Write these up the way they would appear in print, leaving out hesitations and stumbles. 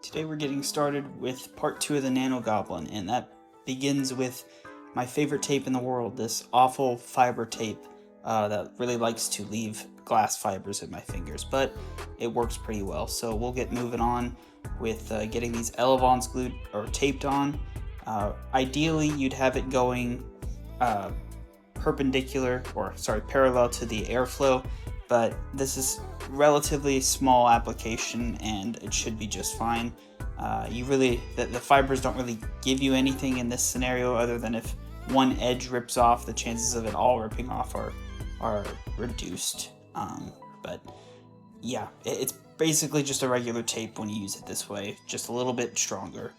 Today we're getting started with part 2 of the Nano Goblin, and that begins with my favorite tape in the world, this awful fiber tape that really likes to leave glass fibers in my fingers, but it works pretty well. So we'll get moving on with getting these elevons glued or taped on. Ideally, you'd have it going parallel to the airflow, but this is relatively small application and it should be just fine. The fibers don't really give you anything in this scenario other than if one edge rips off, the chances of it all ripping off are reduced. But yeah, it's basically just a regular tape when you use it this way, just a little bit stronger.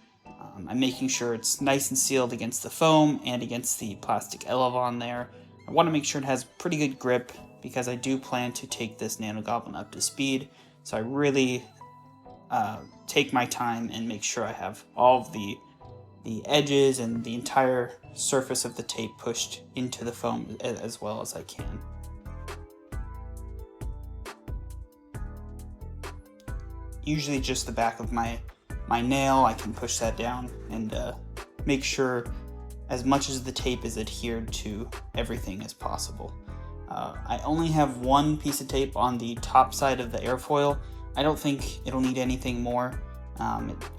I'm making sure it's nice and sealed against the foam and against the plastic elevon there. I want to make sure it has pretty good grip because I do plan to take this Nano Goblin up to speed, so I really take my time and make sure I have all of the edges and the entire surface of the tape pushed into the foam as well as I can. Usually just the back of my nail, I can push that down and make sure as much as the tape is adhered to everything as possible. I only have one piece of tape on the top side of the airfoil. I don't think it'll need anything more.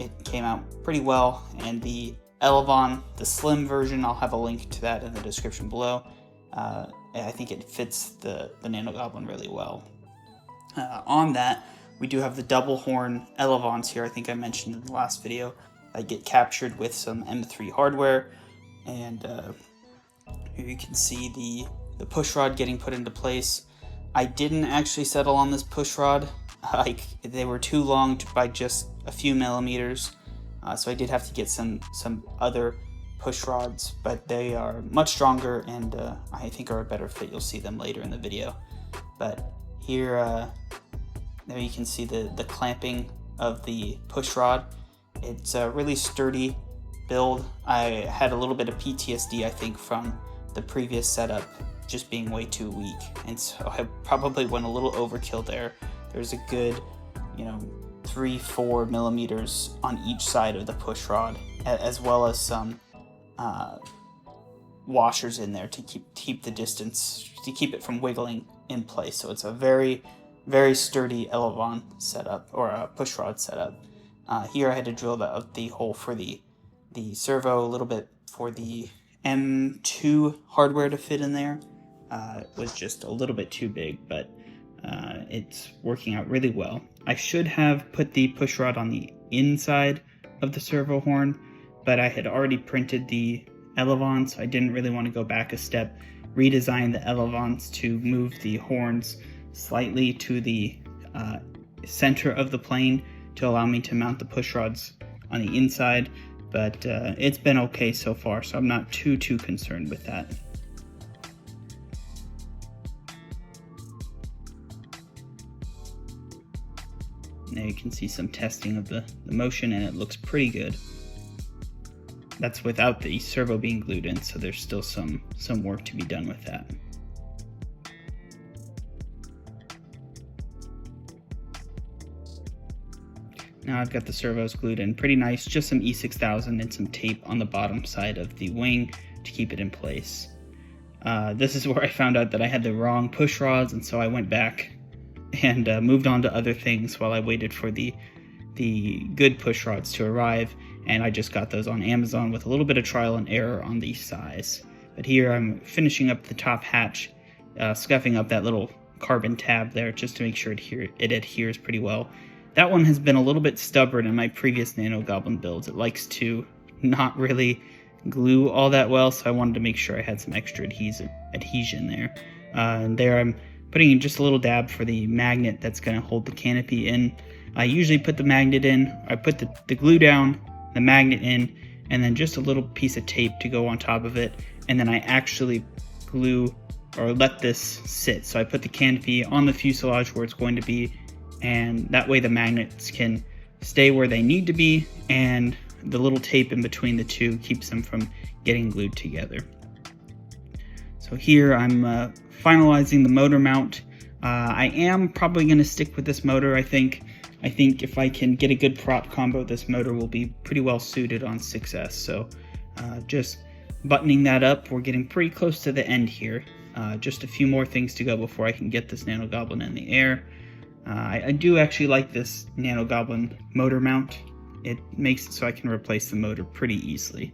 It came out pretty well, and the elevon, the slim version, I'll have a link to that in the description below. I think it fits the Nano Goblin really well. On that, we do have the double horn elevons here. I think I mentioned in the last video. I get captured with some M3 hardware, and here you can see the push rod getting put into place. I didn't actually settle on this push rod. They were too long by just a few millimeters, so I did have to get some other push rods, but they are much stronger and I think are a better fit. You'll see them later in the video. But here, there you can see the clamping of the push rod. It's a really sturdy build. I had a little bit of PTSD, I think, from the previous setup just being way too weak, and so I probably went a little overkill there. There's a good 3-4 millimeters on each side of the push rod, as well as some washers in there to keep the distance, to keep it from wiggling in place. So it's a very, very sturdy elevon setup, or a push rod setup. Here I had to drill the hole for the servo, a little bit for the M2 hardware to fit in there. It was just a little bit too big, but it's working out really well. I should have put the push rod on the inside of the servo horn, but I had already printed the elevons, so I didn't really want to go back a step, redesign the elevons to move the horns slightly to the center of the plane to allow me to mount the push rods on the inside, but it's been okay so far, so I'm not too concerned with that. Now you can see some testing of the motion, and it looks pretty good. That's without the servo being glued in, so there's still some work to be done with that. Now I've got the servos glued in pretty nice, just some E6000 and some tape on the bottom side of the wing to keep it in place. This is where I found out that I had the wrong push rods, and so I went back and moved on to other things while I waited for the good push rods to arrive, and I just got those on Amazon with a little bit of trial and error on the size. But here I'm finishing up the top hatch, scuffing up that little carbon tab there just to make sure it adheres pretty well. That one has been a little bit stubborn in my previous Nano Goblin builds. It likes to not really glue all that well, so I wanted to make sure I had some extra adhesion there. And there I'm putting in just a little dab for the magnet that's going to hold the canopy in. I usually put the magnet in, I put the glue down, the magnet in, and then just a little piece of tape to go on top of it, and then I actually glue or let this sit. So I put the canopy on the fuselage where it's going to be, and that way the magnets can stay where they need to be, and the little tape in between the two keeps them from getting glued together. So here I'm finalizing the motor mount. I am probably going to stick with this motor, I think. I think if I can get a good prop combo, this motor will be pretty well suited on 6S. So just buttoning that up, we're getting pretty close to the end here. Just a few more things to go before I can get this Nano Goblin in the air. I do actually like this Nano Goblin motor mount. It makes it so I can replace the motor pretty easily.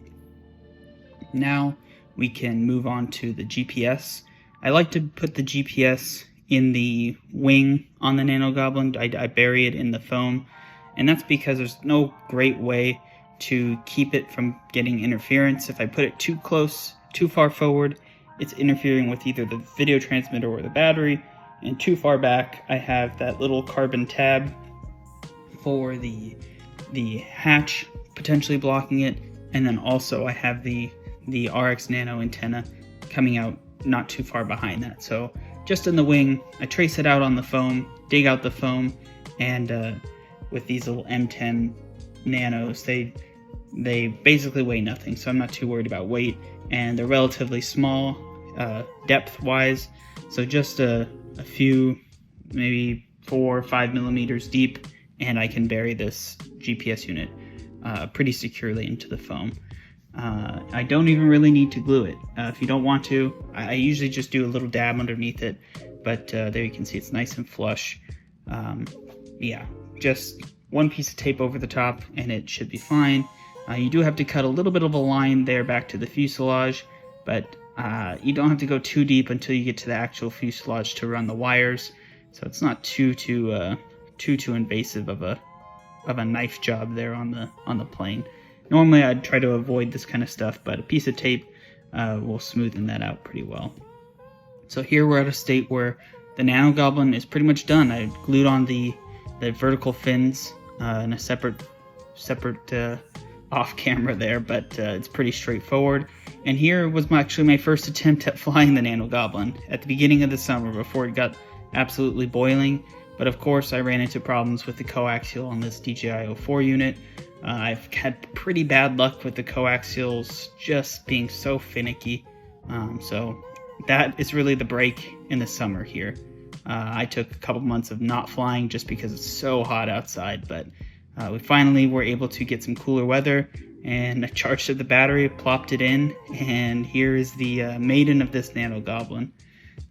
Now we can move on to the GPS. I like to put the GPS in the wing on the Nano Goblin. I bury it in the foam, and that's because there's no great way to keep it from getting interference. If I put it too close, too far forward, it's interfering with either the video transmitter or the battery, and too far back, I have that little carbon tab for the hatch potentially blocking it, and then also I have the RX Nano antenna coming out not too far behind that. So just in the wing, I trace it out on the foam, dig out the foam, and with these little M10 nanos, they basically weigh nothing, so I'm not too worried about weight, and they're relatively small depth-wise, so just a few, maybe 4 or 5 millimeters deep, and I can bury this GPS unit pretty securely into the foam. I don't even really need to glue it. If you don't want to, I usually just do a little dab underneath it, but there you can see it's nice and flush. Yeah, just one piece of tape over the top and it should be fine. You do have to cut a little bit of a line there back to the fuselage, but you don't have to go too deep until you get to the actual fuselage to run the wires, so it's not too invasive of a knife job there on the plane. Normally I'd try to avoid this kind of stuff, but a piece of tape will smoothen that out pretty well. So here we're at a state where the Nano Goblin is pretty much done. I glued on the vertical fins in a separate off camera there, but it's pretty straightforward. And here was actually my first attempt at flying the Nano Goblin at the beginning of the summer before it got absolutely boiling. But of course I ran into problems with the coaxial on this DJI O4 unit. I've had pretty bad luck with the coaxials just being so finicky. So that is really the break in the summer here. I took a couple months of not flying just because it's so hot outside, but we finally were able to get some cooler weather, and I charged up the battery, plopped it in, and here is the Maiden of this Nano Goblin.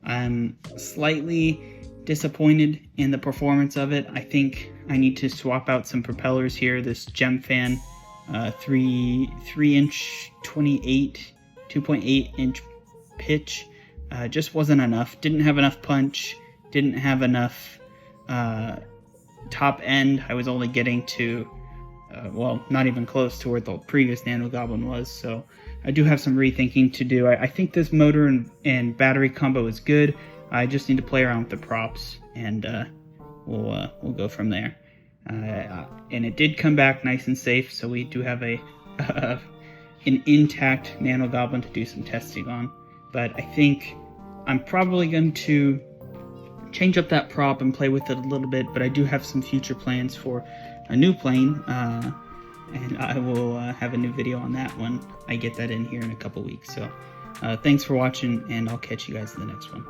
I'm slightly disappointed in the performance of it. I think I need to swap out some propellers here. This Gem Fan 3-inch 2.8 inch pitch just wasn't enough. Didn't have enough punch, didn't have enough top end. I was only getting to well, not even close to where the previous Nano Goblin was, so I do have some rethinking to do. I think this motor and battery combo is good. I just need to play around with the props, and we'll go from there. And it did come back nice and safe, so we do have an intact Nano Goblin to do some testing on. But I think I'm probably going to change up that prop and play with it a little bit, but I do have some future plans for a new plane, and I will have a new video on that when I get that in here in a couple weeks. So thanks for watching, and I'll catch you guys in the next one.